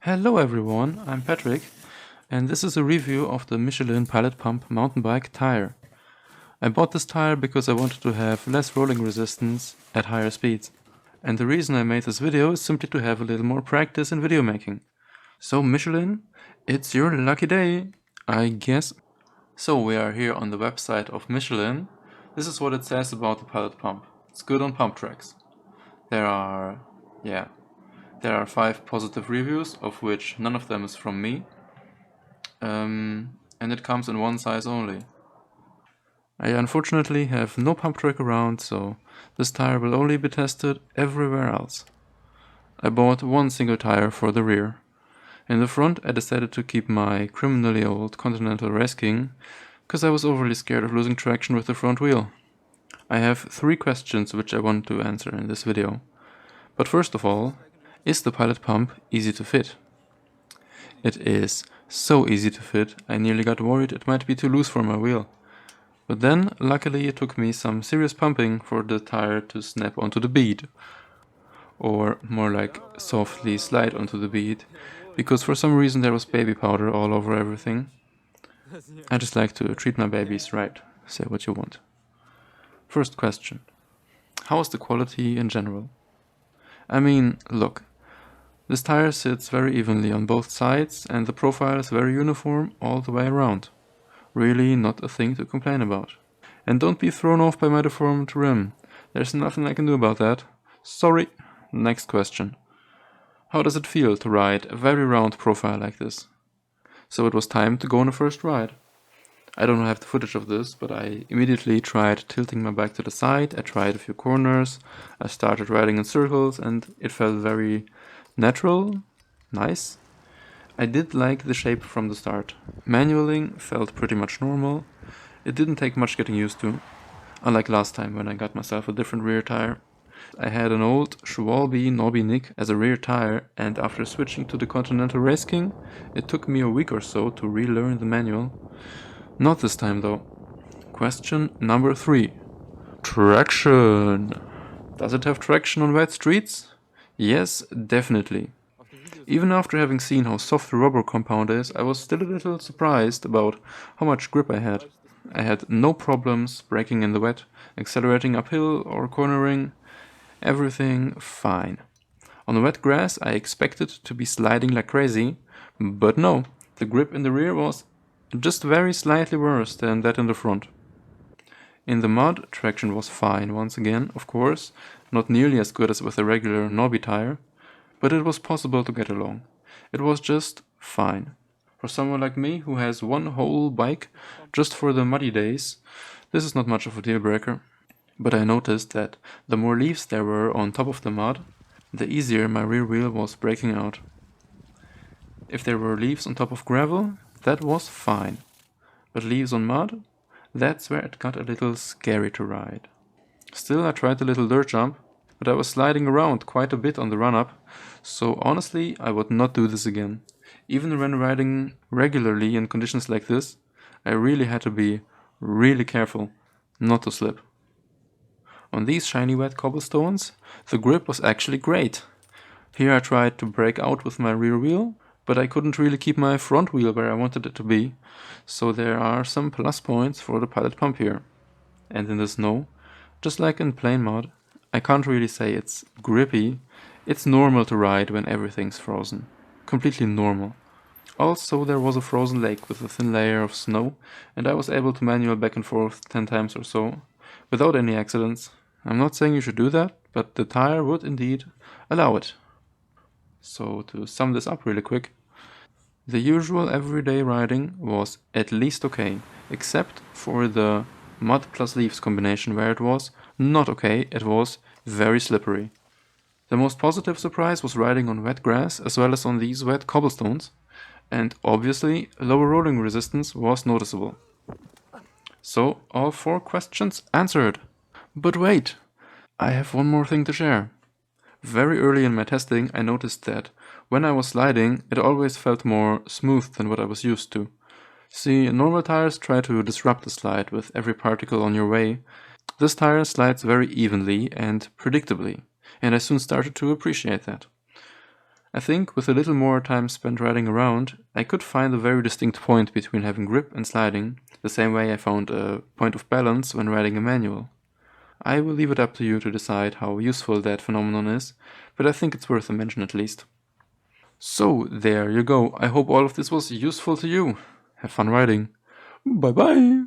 Hello everyone, I'm Patrick, and this is a review of the Michelin Pilot Pump mountain bike tire. I bought this tire because I wanted to have less rolling resistance at higher speeds. And the reason I made this video is simply to have a little more practice in video making. So Michelin, it's your lucky day, I guess. So we are here on the website of Michelin. This is what it says about the Pilot Pump. It's good on pump tracks. There are 5 positive reviews, of which none of them is from me. And it comes in one size only. I unfortunately have no pump track around, so this tire will only be tested everywhere else. I bought one single tire for the rear. In the front I decided to keep my criminally old Continental Race King, because I was overly scared of losing traction with the front wheel. I have 3 questions which I want to answer in this video. But first of all, is the Pilot Pump easy to fit? It is so easy to fit, I nearly got worried it might be too loose for my wheel. But then, luckily, it took me some serious pumping for the tire to snap onto the bead. Or more like softly slide onto the bead, because for some reason there was baby powder all over everything. I just like to treat my babies right, say what you want. First question. How is the quality in general? I mean, look. This tire sits very evenly on both sides and the profile is very uniform all the way around. Really not a thing to complain about. And don't be thrown off by my deformed rim. There's nothing I can do about that. Sorry. Next question. How does it feel to ride a very round profile like this? So it was time to go on a first ride. I don't have the footage of this, but I immediately tried tilting my bike to the side. I tried a few corners. I started riding in circles and it felt very natural, nice. I did like the shape from the start. Manualing felt pretty much normal. It didn't take much getting used to, unlike last time when I got myself a different rear tire. I had an old Schwalbe Nobby Nick as a rear tire, and after switching to the Continental Race King, it took me a week or so to relearn the manual. Not this time though. Question number 3. Traction. Does it have traction on wet streets? Yes, definitely. Even after having seen how soft the rubber compound is, I was still a little surprised about how much grip I had. I had no problems braking in the wet, accelerating uphill or cornering. Everything fine. On the wet grass I expected to be sliding like crazy, but no, the grip in the rear was just very slightly worse than that in the front. In the mud, traction was fine once again, of course, not nearly as good as with a regular knobby tire, but it was possible to get along. It was just fine. For someone like me who has one whole bike just for the muddy days, this is not much of a deal breaker. But I noticed that the more leaves there were on top of the mud, the easier my rear wheel was braking out. If there were leaves on top of gravel, that was fine. But leaves on mud? That's where it got a little scary to ride. Still, I tried a little dirt jump, but I was sliding around quite a bit on the run-up, so honestly I would not do this again. Even when riding regularly in conditions like this, I really had to be really careful not to slip. On these shiny wet cobblestones, the grip was actually great. Here I tried to brake out with my rear wheel, but I couldn't really keep my front wheel where I wanted it to be, so there are some plus points for the Pilot Pump here. And in the snow, just like in plain mud, I can't really say it's grippy. It's normal to ride when everything's frozen. Completely normal. Also, there was a frozen lake with a thin layer of snow, and I was able to manual back and forth 10 times or so, without any accidents. I'm not saying you should do that, but the tire would indeed allow it. So to sum this up really quick, the usual everyday riding was at least okay, except for the mud plus leaves combination where it was not okay, it was very slippery. The most positive surprise was riding on wet grass as well as on these wet cobblestones, and obviously lower rolling resistance was noticeable. So all 4 questions answered. But wait, I have one more thing to share. Very early in my testing I noticed that when I was sliding it always felt more smooth than what I was used to. See, normal tires try to disrupt the slide with every particle on your way. This tire slides very evenly and predictably, and I soon started to appreciate that. I think with a little more time spent riding around, I could find a very distinct point between having grip and sliding, the same way I found a point of balance when riding a manual. I will leave it up to you to decide how useful that phenomenon is, but I think it's worth a mention at least. So, there you go. I hope all of this was useful to you. Have fun riding. Bye bye!